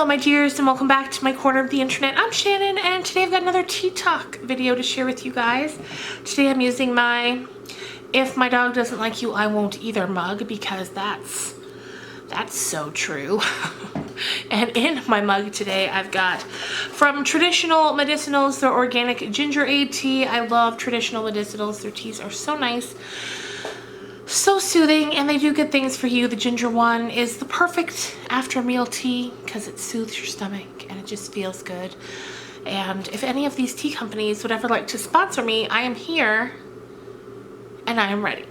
Hello my dears, and welcome back to my corner of the internet. I'm Shannon, and today I've got another tea talk video to share with you guys. Today I'm using my "If my dog doesn't like you, I won't either" mug, because that's so true. And in my mug today I've got from Traditional Medicinals their organic ginger aid tea. I love Traditional Medicinals. Their teas are so nice, so soothing, and they do good things for you. The ginger one is the perfect after meal tea because it soothes your stomach and it just feels good. And if any of these tea companies would ever like to sponsor me, I am here and I am ready.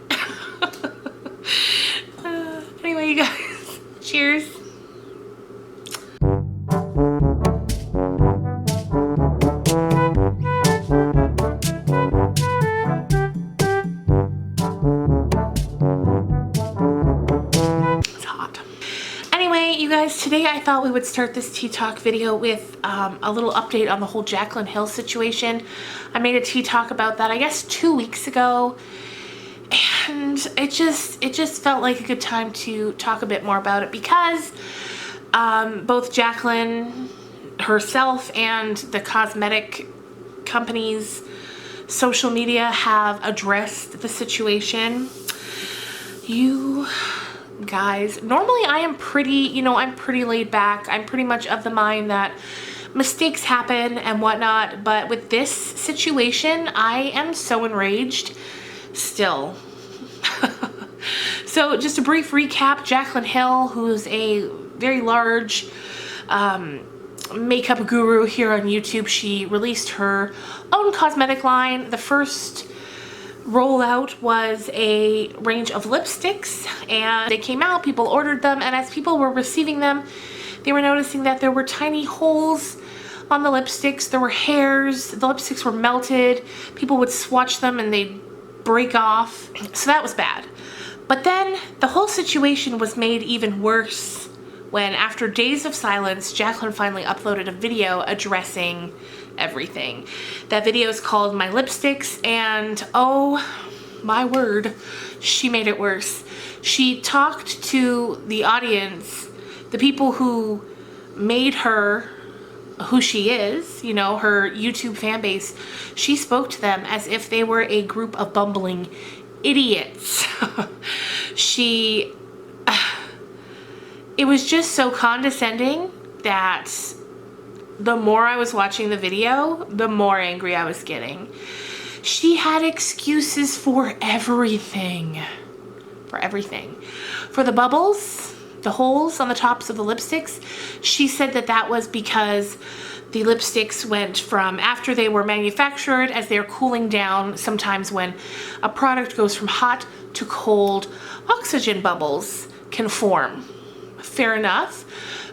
Anyway, you guys, cheers. You guys, today I thought we would start this tea talk video with a little update on the whole Jaclyn Hill situation. I made a tea talk about that, I guess, 2 weeks ago, and it just felt like a good time to talk a bit more about it because both Jaclyn herself and the cosmetic companies' social media have addressed the situation. You guys, normally I am pretty, I'm pretty laid back. I'm pretty much of the mind that mistakes happen and whatnot, but with this situation, I am so enraged still. So just a brief recap, Jaclyn Hill, who's a very large makeup guru here on YouTube, she released her own cosmetic line. The first rollout was a range of lipsticks, and they came out, people ordered them, and as people were receiving them, they were noticing that there were tiny holes on the lipsticks, there were hairs, the lipsticks were melted, people would swatch them and they'd break off, so that was bad. But then the whole situation was made even worse when, after days of silence, Jaclyn finally uploaded a video addressing everything. That video is called "My Lipsticks," and oh my word, she made it worse. She talked to the audience, the people who made her who she is, her YouTube fan base. She spoke to them as if they were a group of bumbling idiots. It was just so condescending that the more I was watching the video, the more angry I was getting. She had excuses for everything. For everything. For the bubbles, the holes on the tops of the lipsticks, she said that that was because the lipsticks went from, after they were manufactured, as they're cooling down, sometimes when a product goes from hot to cold, oxygen bubbles can form. Fair enough.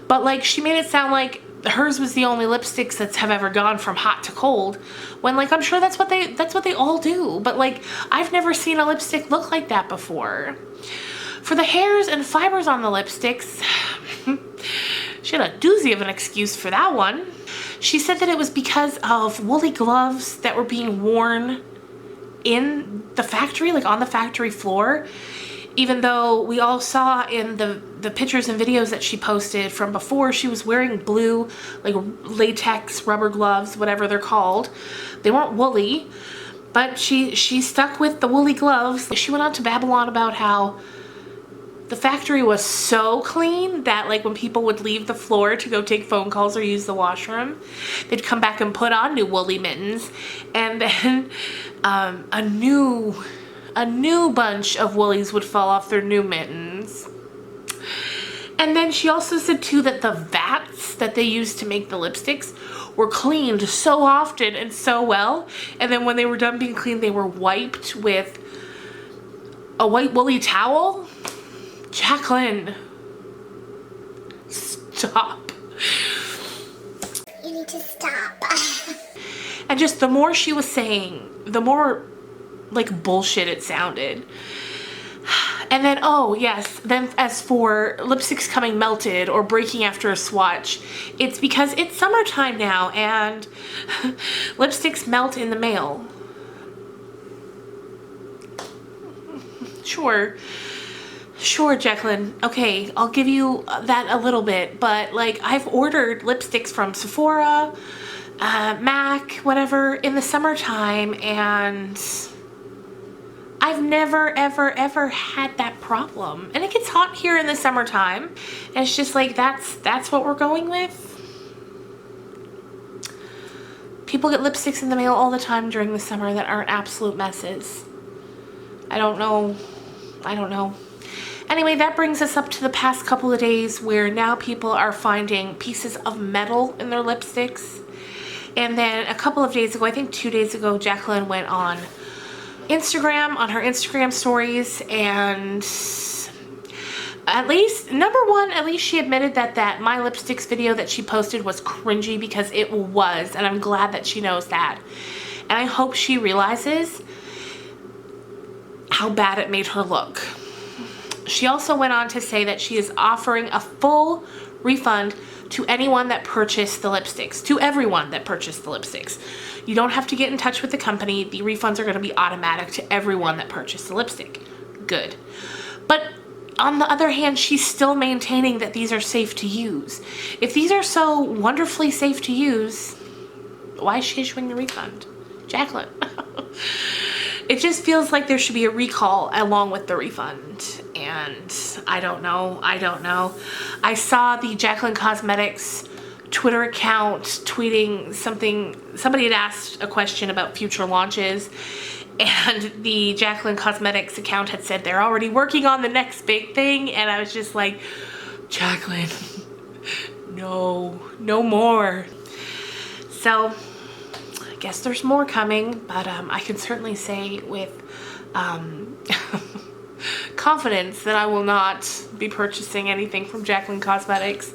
But she made it sound like hers was the only lipsticks that have ever gone from hot to cold, when I'm sure that's what they all do, but I've never seen a lipstick look like that before. For the hairs and fibers on the lipsticks, she had a doozy of an excuse for that one. She said that it was because of woolly gloves that were being worn in the factory, on the factory floor, even though we all saw in the pictures and videos that she posted from before, she was wearing blue, latex rubber gloves, whatever they're called. They weren't woolly, but she stuck with the woolly gloves. She went on to babble on about how the factory was so clean that when people would leave the floor to go take phone calls or use the washroom, they'd come back and put on new woolly mittens, and then a new bunch of woolies would fall off their new mittens. And then she also said too that the vats that they used to make the lipsticks were cleaned so often and so well, and then when they were done being cleaned, they were wiped with a white woolly towel. Jaclyn, stop. You need to stop. And just the more she was saying, the more bullshit it sounded. And then, oh yes, then as for lipsticks coming melted or breaking after a swatch, it's because it's summertime now and lipsticks melt in the mail. Sure. Sure, Jaclyn. Okay, I'll give you that a little bit, but like I've ordered lipsticks from Sephora, MAC, whatever, in the summertime, and I've never, ever, ever had that problem. And it gets hot here in the summertime, and it's just like that's what we're going with. People get lipsticks in the mail all the time during the summer that aren't absolute messes. I don't know. Anyway, that brings us up to the past couple of days where now people are finding pieces of metal in their lipsticks. And then a couple of days ago, I think 2 days ago, Jaclyn went on Instagram, on her Instagram stories, and at least she admitted that My Lipsticks video that she posted was cringy, because it was, and I'm glad that she knows that. And I hope she realizes how bad it made her look. She also went on to say that she is offering a full refund to anyone that purchased the lipsticks, to everyone that purchased the lipsticks. You don't have to get in touch with the company. The refunds are going to be automatic to everyone that purchased the lipstick. Good. But on the other hand, she's still maintaining that these are safe to use. If these are so wonderfully safe to use, why is she issuing the refund? Jaclyn. It just feels like there should be a recall along with the refund. And I don't know. I saw the Jaclyn Cosmetics Twitter account tweeting something. Somebody had asked a question about future launches, and the Jaclyn Cosmetics account had said they're already working on the next big thing. And I was just like, Jaclyn, no more. So I guess there's more coming, but I can certainly say with confidence that I will not be purchasing anything from Jaclyn Cosmetics,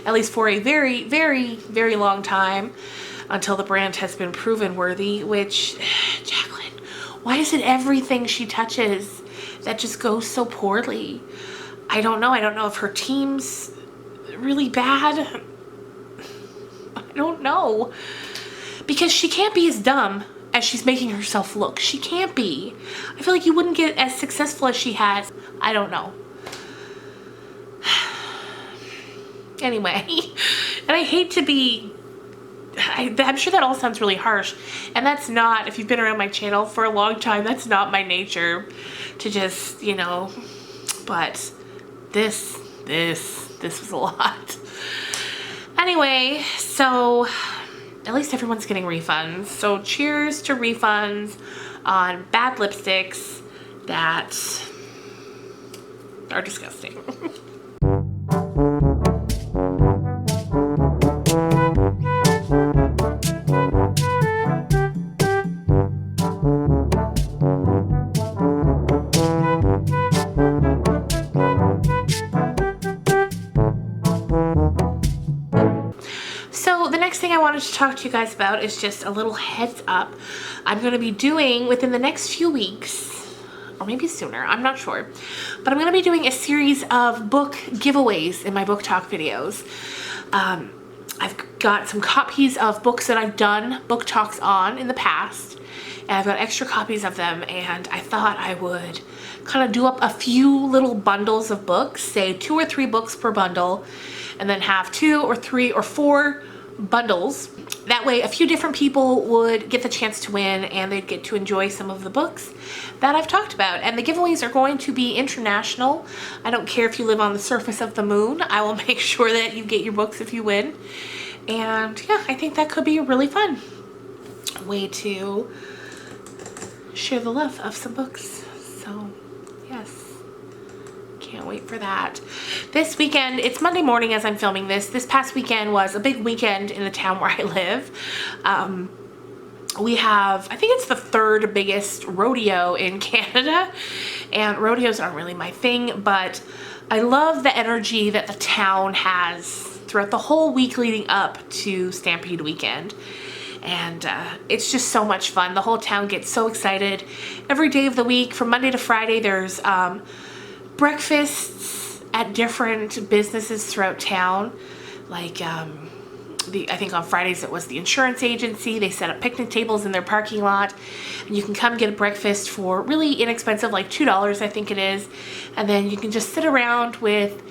at least for a very, very, very long time, until the brand has been proven worthy. Which, Jaclyn, why is it everything she touches that just goes so poorly? I don't know if her team's really bad. I don't know. Because she can't be as dumb as she's making herself look. She can't be. I feel like you wouldn't get as successful as she has. I don't know. Anyway, and I hate to be, I'm sure that all sounds really harsh, and that's not, if you've been around my channel for a long time, that's not my nature to just, but this was a lot. Anyway, so at least everyone's getting refunds. So cheers to refunds on bad lipsticks that are disgusting. So the next thing I wanted to talk to you guys about is just a little heads up. I'm going to be doing within the next few weeks, or maybe sooner, I'm not sure, but I'm going to be doing a series of book giveaways in my book talk videos. I've got some copies of books that I've done book talks on in the past, and I've got extra copies of them, and I thought I would kind of do up a few little bundles of books, say 2 or 3 books per bundle, and then have 2 or 3 or 4 bundles. That way a few different people would get the chance to win, and they'd get to enjoy some of the books that I've talked about. And the giveaways are going to be international. I don't care if you live on the surface of the moon. I will make sure that you get your books if you win. And yeah, I think that could be a really fun way to share the love of some books. So yes, can't wait for that. This weekend, it's Monday morning as I'm filming this. This past weekend was a big weekend in the town where I live. We have, I think it's the 3rd biggest rodeo in Canada, and rodeos aren't really my thing, but I love the energy that the town has throughout the whole week leading up to Stampede Weekend. And it's just so much fun. The whole town gets so excited. Every day of the week, from Monday to Friday, there's breakfasts at different businesses throughout town. Like I think on Fridays it was the insurance agency. They set up picnic tables in their parking lot, and you can come get a breakfast for really inexpensive, like $2 I think it is, and then you can just sit around with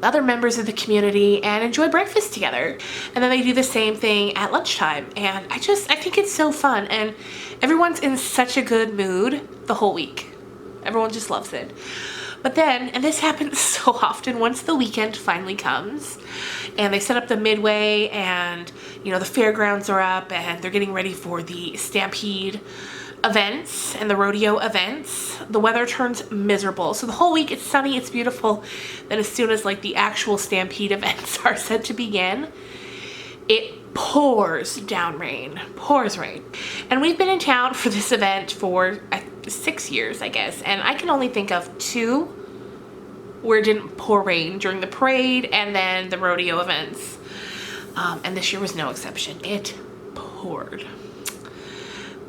other members of the community and enjoy breakfast together. And then they do the same thing at lunchtime, and I think it's so fun, and everyone's in such a good mood the whole week. Everyone just loves it. But then, and this happens so often, once the weekend finally comes and they set up the midway and, you know, the fairgrounds are up and they're getting ready for the stampede events and the rodeo events, the weather turns miserable. So the whole week it's sunny, it's beautiful. Then as soon as like the actual stampede events are set to begin, it pours down rain, pours rain. And we've been in town for this event for 6 years, I guess, and I can only think of 2 where it didn't pour rain, during the parade and then the rodeo events. And this year was no exception. It poured.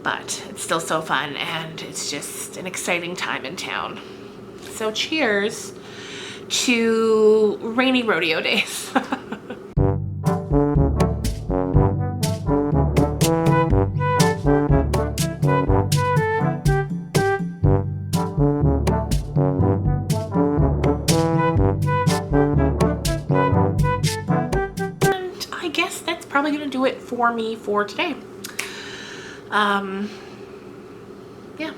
But it's still so fun, and it's just an exciting time in town. So cheers to rainy rodeo days. Probably gonna do it for me for today. Yeah.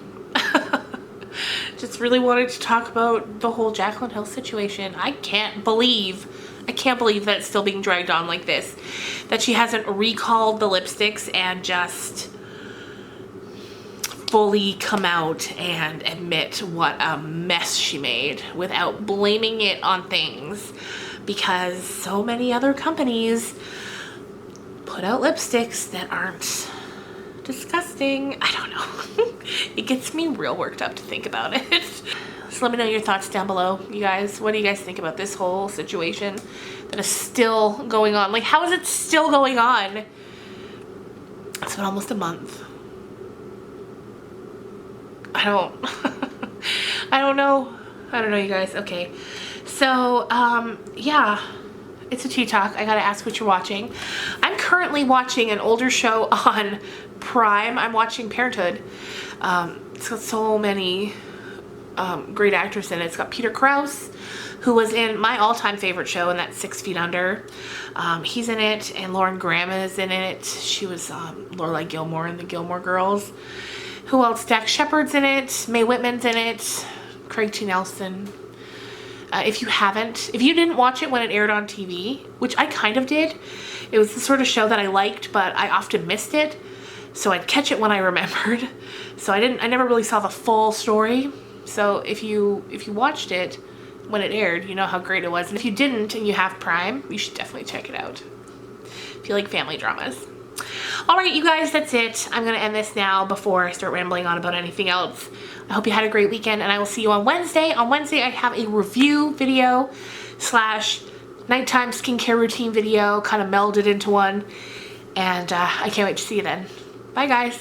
Just really wanted to talk about the whole Jaclyn Hill situation. I can't believe that it's still being dragged on like this, that she hasn't recalled the lipsticks and just fully come out and admit what a mess she made without blaming it on things, because so many other companies put out lipsticks that aren't disgusting. I don't know. It gets me real worked up to think about it. So let me know your thoughts down below, you guys. What do you guys think about this whole situation that is still going on? Like, how is it still going on? It's been almost a month. I don't know. I don't know, you guys. Okay. So, yeah. It's a tea talk. I gotta ask what you're watching. I'm currently watching an older show on Prime. I'm watching Parenthood. It's got so many great actors in it. It's got Peter Krause, who was in my all-time favorite show, and that's 6 Feet Under. He's in it, and Lauren Graham is in it. She was Lorelai Gilmore in the Gilmore Girls. Who else? Dax Shepard's in it. Mae Whitman's in it. Craig T. Nelson. If you didn't watch it when it aired on TV, which I kind of did, it was the sort of show that I liked, but I often missed it, so I'd catch it when I remembered. So I never really saw the full story. So if you watched it when it aired, you know how great it was. And if you didn't and you have Prime, you should definitely check it out if you like family dramas. Alright, you guys, that's it. I'm going to end this now before I start rambling on about anything else. I hope you had a great weekend, and I will see you on Wednesday. On Wednesday, I have a review video / nighttime skincare routine video, kind of melded into one. And I can't wait to see you then. Bye, guys.